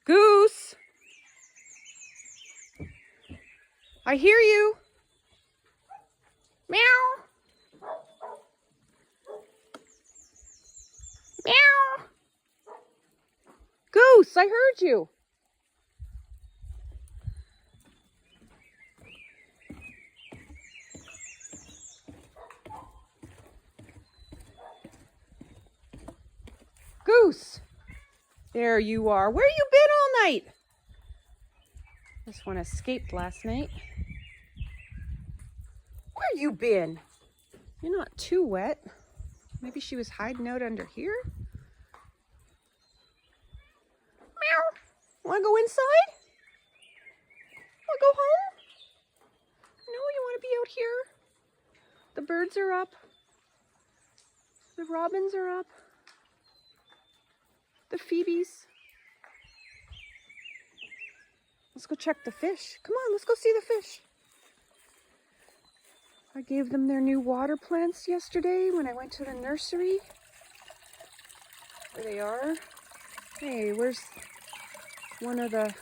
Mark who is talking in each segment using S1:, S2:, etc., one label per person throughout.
S1: Goose! I hear you. Meow. Meow. Goose, I heard you. Goose. There you are. Where you been all night? This one escaped last night. Where you been? You're not too wet. Maybe she was hiding out under here? Meow. Wanna go inside? Wanna go home? No, you wanna be out here? The birds are up. The robins are up. The phoebes. Let's go check the fish. Come on, let's go see the fish. I gave them their new water plants yesterday when I went to the nursery. There they are. Hey, where's one of the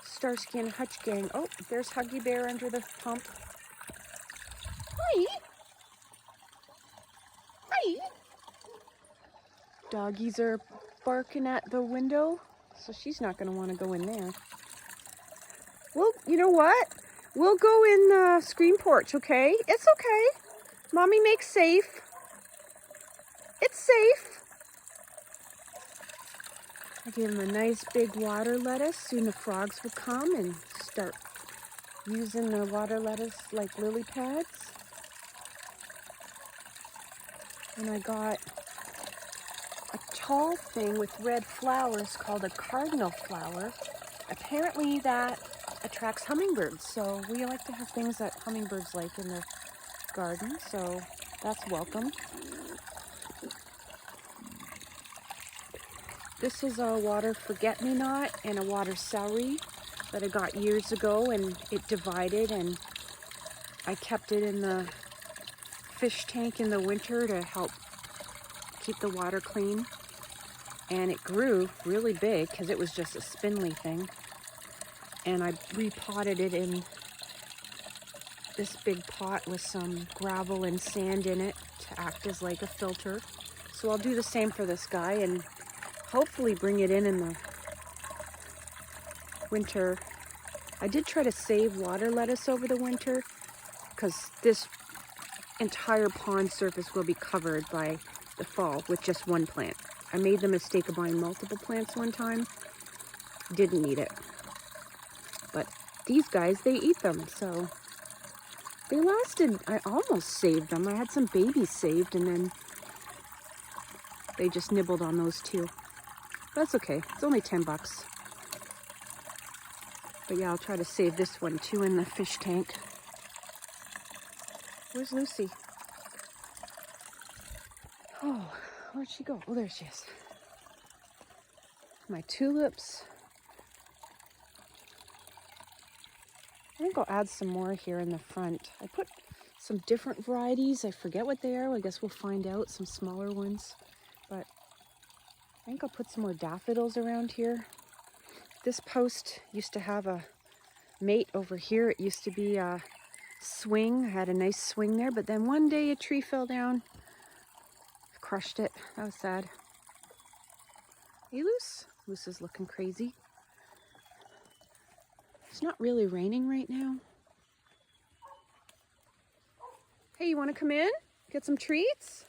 S1: Starsky and Hutch gang? Oh, there's Huggy Bear under the pump. Hi. Hi. Doggies are barking at the window, so she's not going to want to go in there. Well, you know what? We'll go in the screen porch, okay? It's okay. Mommy makes safe. It's safe. I gave him a nice big water lettuce. Soon the frogs will come and start using the water lettuce like lily pads. And I got a tall thing with red flowers called a cardinal flower. Apparently that attracts hummingbirds, so we like to have things that hummingbirds like in the garden, so that's welcome. This is a water forget-me-not and a water celery that I got years ago, and it divided, and I kept it in the fish tank in the winter to help keep the water clean, and it grew really big because it was just a spindly thing. And I repotted it in this big pot with some gravel and sand in it to act as like a filter. So I'll do the same for this guy and hopefully bring it in the winter. I did try to save water lettuce over the winter because this entire pond surface will be covered by the fall with just one plant. I made the mistake of buying multiple plants one time. Didn't need it. But these guys, they eat them, so they lasted. I almost saved them. I had some babies saved, and then they just nibbled on those too. That's okay. It's only 10 bucks. But yeah, I'll try to save this one too in the fish tank. Where's Lucy? Oh, where'd she go? Oh, there she is. My tulips. I think I'll add some more here in the front. I put some different varieties. I forget what they are. I guess we'll find out. Some smaller ones. But I think I'll put some more daffodils around here. This post used to have a mate over here. It used to be a swing. I had a nice swing there. But then one day a tree fell down. Crushed it. That was sad. Hey, Luce? Luce is looking crazy. It's not really raining right now. Hey, you want to come in? Get some treats?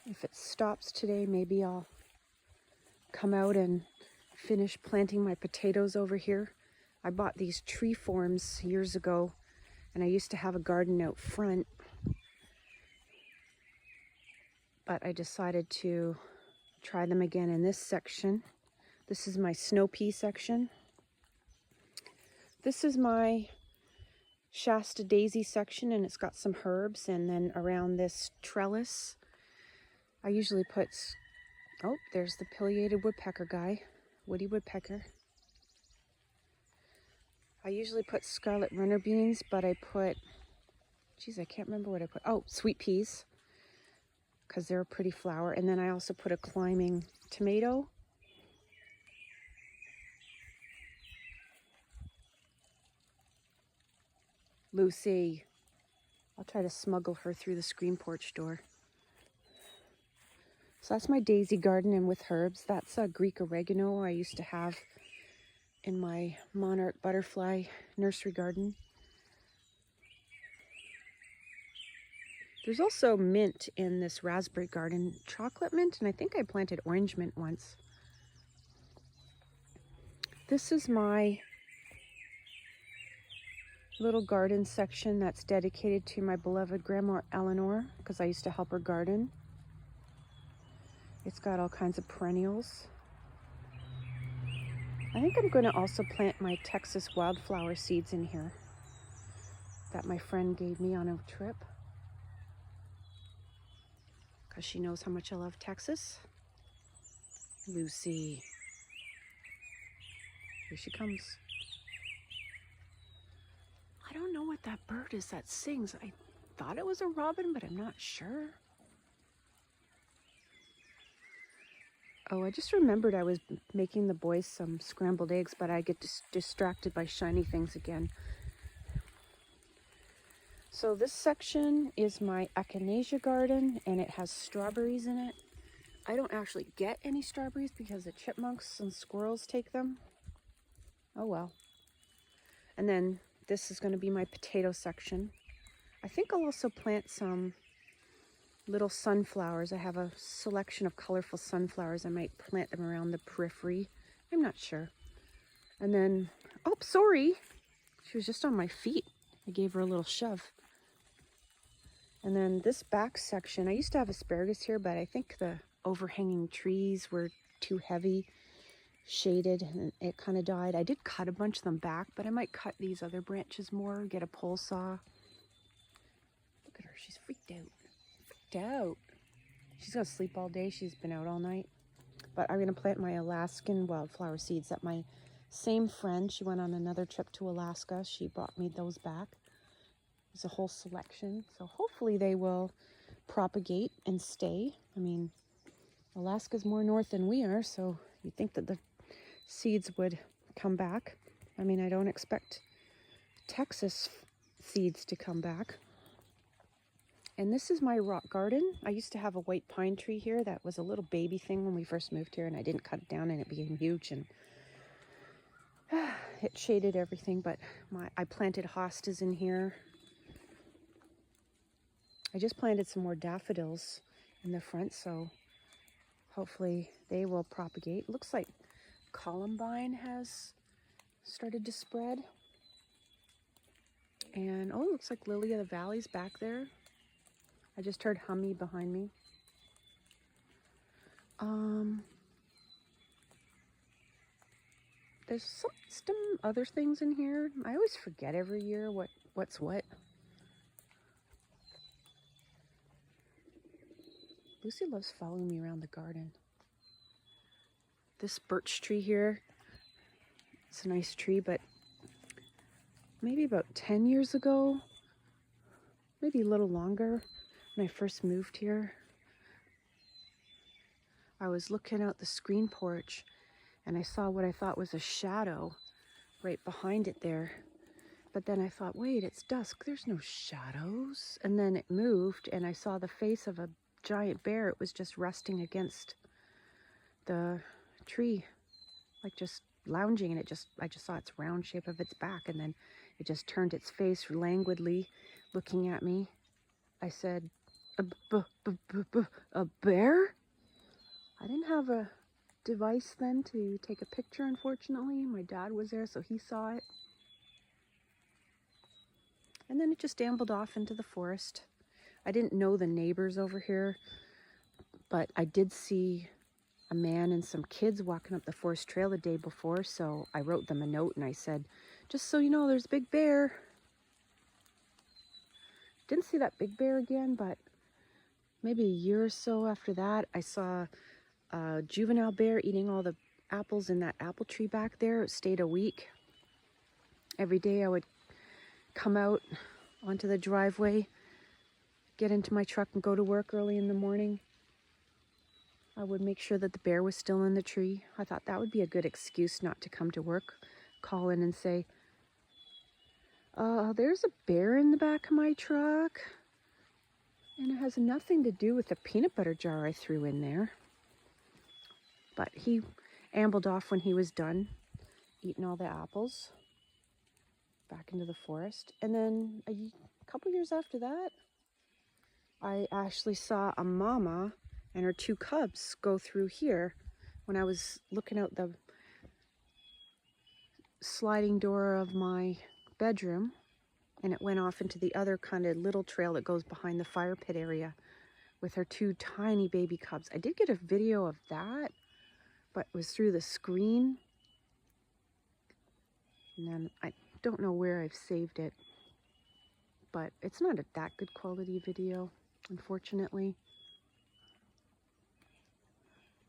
S1: If it stops today, maybe I'll come out and finish planting my potatoes over here. I bought these tree forms years ago, and I used to have a garden out front. But I decided to try them again in this section. This is my snow pea section. This is my Shasta daisy section, and it's got some herbs. And then around this trellis, I usually put, oh, there's the pileated woodpecker guy, woody woodpecker. I usually put scarlet runner beans, but I put, geez, I can't remember what I put. Oh, sweet peas. because they're a pretty flower. And then I also put a climbing tomato. Lucy. I'll try to smuggle her through the screen porch door. So that's my daisy garden, and with herbs. That's a Greek oregano I used to have in my monarch butterfly nursery garden. There's also mint in this raspberry garden, chocolate mint, and I think I planted orange mint once. This is my little garden section that's dedicated to my beloved Grandma Eleanor, because I used to help her garden. It's got all kinds of perennials. I think I'm going to also plant my Texas wildflower seeds in here that my friend gave me on a trip, because she knows how much I love Texas. Lucy. Here she comes. I don't know what that bird is that sings. I thought it was a robin, but I'm not sure. Oh, I just remembered I was making the boys some scrambled eggs, but I get distracted by shiny things again. So this section is my echinacea garden, and it has strawberries in it. I don't actually get any strawberries because the chipmunks and squirrels take them. Oh well. And then this is going to be my potato section. I think I'll also plant some little sunflowers. I have a selection of colorful sunflowers. I might plant them around the periphery. I'm not sure. And then, oh, sorry. She was just on my feet. I gave her a little shove. And then this back section, I used to have asparagus here, but I think the overhanging trees were too heavy, shaded, and it kind of died. I did cut a bunch of them back, but I might cut these other branches more, get a pole saw. Look at her, she's freaked out. Out. She's gonna sleep all day. She's been out all night. But I'm gonna plant my Alaskan wildflower seeds that my same friend, she went on another trip to Alaska. She brought me those back. There's a whole selection. So hopefully they will propagate and stay. I mean, Alaska's more north than we are, so you'd think that the seeds would come back. I mean, I don't expect Texas seeds to come back. And this is my rock garden. I used to have a white pine tree here that was a little baby thing when we first moved here, and I didn't cut it down and it became huge, and it shaded everything. But I planted hostas in here. I just planted some more daffodils in the front, so hopefully they will propagate. Looks like columbine has started to spread. And oh, it looks like lily of the valley's back there. I just heard hummy behind me. There's some other things in here. I always forget every year what's what. Lucy loves following me around the garden. This birch tree here, it's a nice tree, but maybe about 10 years ago, maybe a little longer, when I first moved here, I was looking out the screen porch and I saw what I thought was a shadow right behind it there. But then I thought, wait, it's dusk, there's no shadows. And then it moved and I saw the face of a giant bear. It was just resting against the tree, like just lounging, and I just saw its round shape of its back, and then it just turned its face languidly looking at me. I said, a bear? I didn't have a device then to take a picture, unfortunately. My dad was there, so he saw it. And then it just ambled off into the forest. I didn't know the neighbors over here, but I did see a man and some kids walking up the forest trail the day before, so I wrote them a note and I said, just so you know, there's a big bear. Didn't see that big bear again, but maybe a year or so after that, I saw a juvenile bear eating all the apples in that apple tree back there. It stayed a week. Every day I would come out onto the driveway, get into my truck and go to work early in the morning. I would make sure that the bear was still in the tree. I thought that would be a good excuse not to come to work. Call in and say, there's a bear in the back of my truck. And it has nothing to do with the peanut butter jar I threw in there. But he ambled off when he was done eating all the apples back into the forest. And then a couple years after that, I actually saw a mama and her 2 cubs go through here when I was looking out the sliding door of my bedroom, and it went off into the other kind of little trail that goes behind the fire pit area with her 2 tiny baby cubs. I did get a video of that, but it was through the screen. And then I don't know where I've saved it, but it's not that good quality video, unfortunately.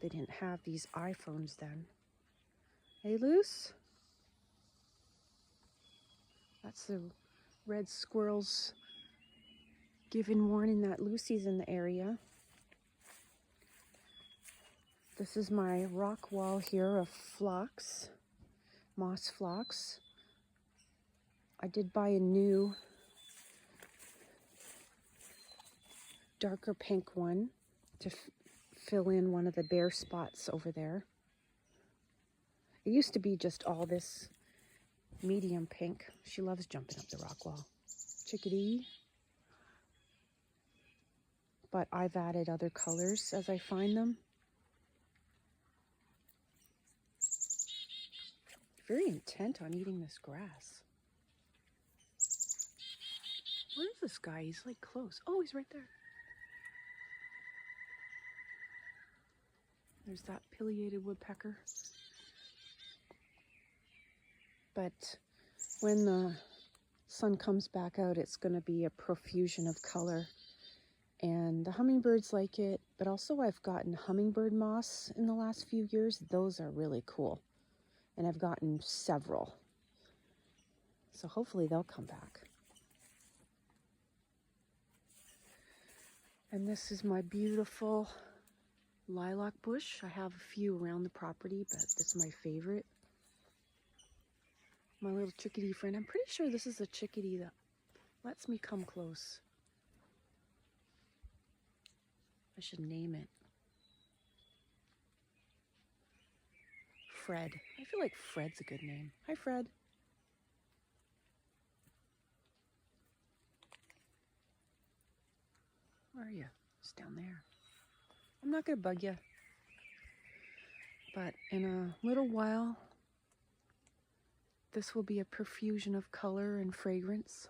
S1: They didn't have these iPhones then. Hey, Luce? That's the red squirrels giving warning that Lucy's in the area. This is my rock wall here of phlox, moss phlox. I did buy a new darker pink one to fill in one of the bare spots over there. It used to be just all this medium pink. She loves jumping up the rock wall. Chickadee. But I've added other colors as I find them. Very intent on eating this grass. Where is this guy? He's like close. Oh, he's right there. There's that pileated woodpecker. But when the sun comes back out, it's going to be a profusion of color. And the hummingbirds like it, but also I've gotten hummingbird moss in the last few years. Those are really cool. And I've gotten several. So hopefully they'll come back. And this is my beautiful lilac bush. I have a few around the property, but this is my favorite. My little chickadee friend. I'm pretty sure this is a chickadee that lets me come close. I should name it. Fred. I feel like Fred's a good name. Hi, Fred. Where are you? It's down there. I'm not going to bug you. But in a little while, this will be a profusion of color and fragrance.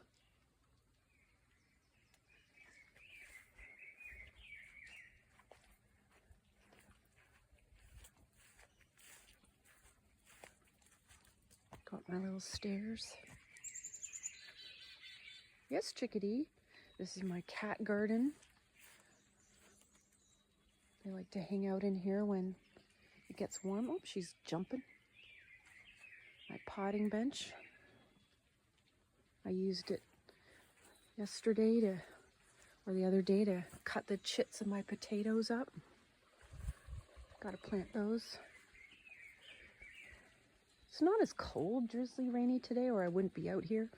S1: Got my little stairs. Yes, chickadee. This is my cat garden. They like to hang out in here when it gets warm. Oh, she's jumping. My potting bench. I used it yesterday or the other day to cut the chits of my potatoes up. Got to plant those. It's not as cold, drizzly, rainy today, or I wouldn't be out here.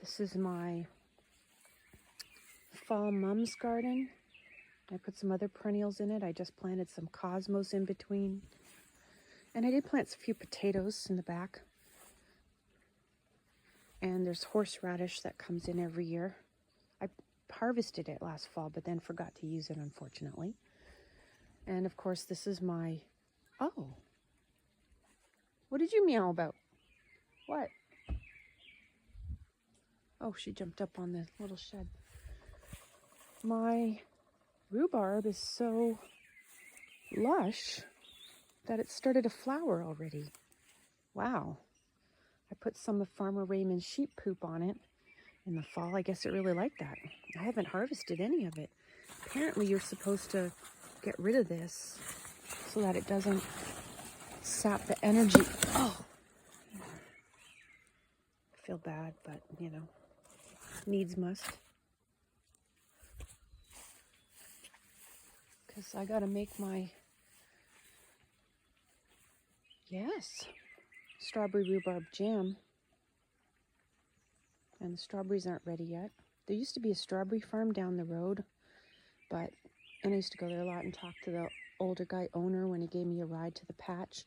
S1: This is my fall mum's garden. I put some other perennials in it. I just planted some cosmos in between. And I did plant a few potatoes in the back. And there's horseradish that comes in every year. I harvested it last fall, but then forgot to use it, unfortunately. And of course, this is my... Oh. What did you meow about? What? Oh, she jumped up on the little shed. My rhubarb is so lush that it started to flower already. Wow. I put some of Farmer Raymond's sheep poop on it in the fall. I guess it really liked that. I haven't harvested any of it. Apparently you're supposed to get rid of this so that it doesn't sap the energy. Oh, I feel bad, but you know, needs must. because I gotta make my, strawberry rhubarb jam. And the strawberries aren't ready yet. There used to be a strawberry farm down the road, and I used to go there a lot and talk to the older guy owner when he gave me a ride to the patch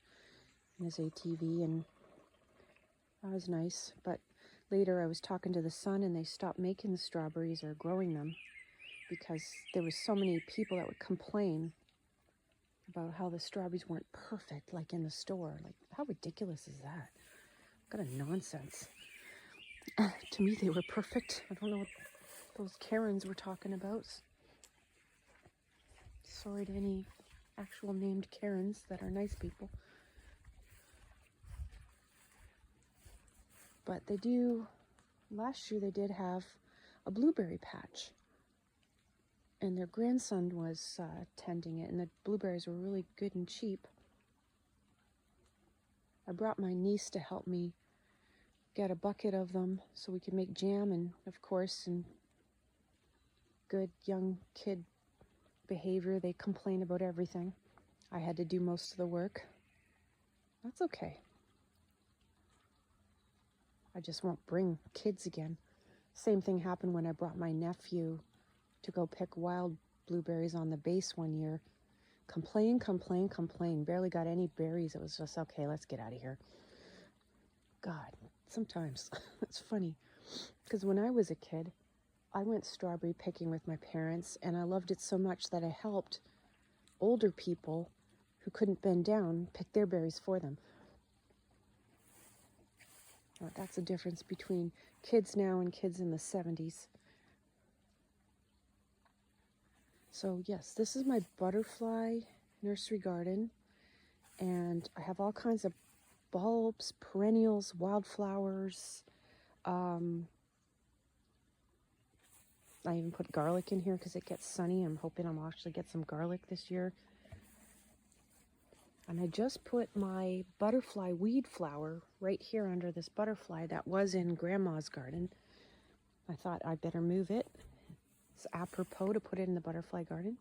S1: in his ATV, and that was nice. But later I was talking to the son, and they stopped making the strawberries or growing them because there was so many people that would complain about how the strawberries weren't perfect like in the store. Like, how ridiculous is that? What kind of nonsense. To me, they were perfect. I don't know what those Karens were talking about. Sorry to any actual named Karens that are nice people. But they do, last year they did have a blueberry patch. And their grandson was tending it, and the blueberries were really good and cheap. I brought my niece to help me get a bucket of them so we could make jam, and of course, in good young kid behavior, they complain about everything. I had to do most of the work. That's okay. I just won't bring kids again. Same thing happened when I brought my nephew to go pick wild blueberries on the base one year. Complain. Barely got any berries. It was just, okay, let's get out of here. God, sometimes it's funny. Because when I was a kid, I went strawberry picking with my parents, and I loved it so much that I helped older people who couldn't bend down pick their berries for them. Well, that's the difference between kids now and kids in the 70s. So yes, this is my butterfly nursery garden, and I have all kinds of bulbs, perennials, wildflowers. I even put garlic in here because it gets sunny. I'm hoping I'll actually get some garlic this year. And I just put my butterfly weed flower right here under this butterfly that was in Grandma's garden. I thought I'd better move it. It's apropos to put it in the butterfly garden.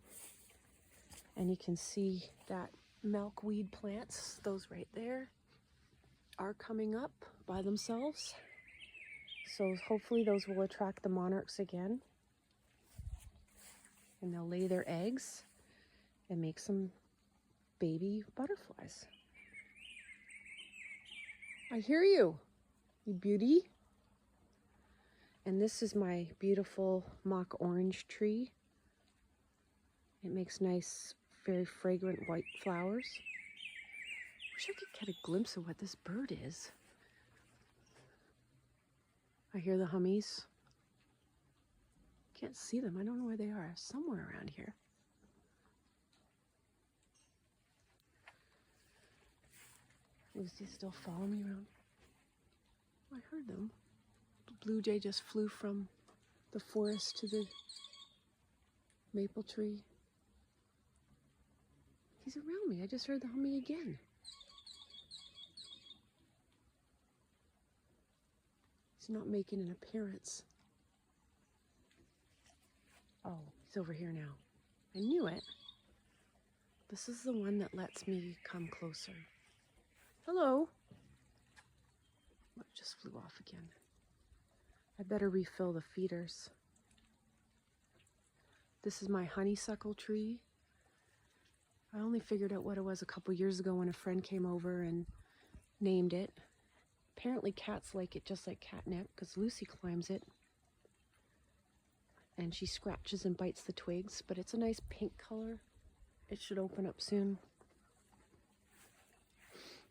S1: And you can see that milkweed plants, those right there, are coming up by themselves. So hopefully those will attract the monarchs again. And they'll lay their eggs and make some baby butterflies. I hear you, you beauty. And this is my beautiful mock orange tree. It makes nice, very fragrant white flowers. Wish I could get a glimpse of what this bird is. I hear the hummies. Can't see them. I don't know where they are. Somewhere around here. Lucy still following me around. I heard them. The blue jay just flew from the forest to the maple tree. He's around me. I just heard the humming again. He's not making an appearance. Oh, he's over here now. I knew it. This is the one that lets me come closer. Hello. Oh, it just flew off again. I better refill the feeders. This is my honeysuckle tree. I only figured out what it was a couple years ago when a friend came over and named it. Apparently cats like it just like catnip because Lucy climbs it. And she scratches and bites the twigs, but it's a nice pink color. It should open up soon.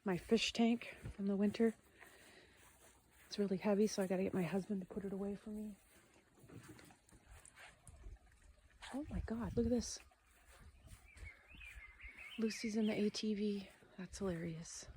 S1: My fish tank from the winter. It's really heavy, so I gotta get my husband to put it away for me. Oh my God, look at this. Lucy's in the ATV. That's hilarious.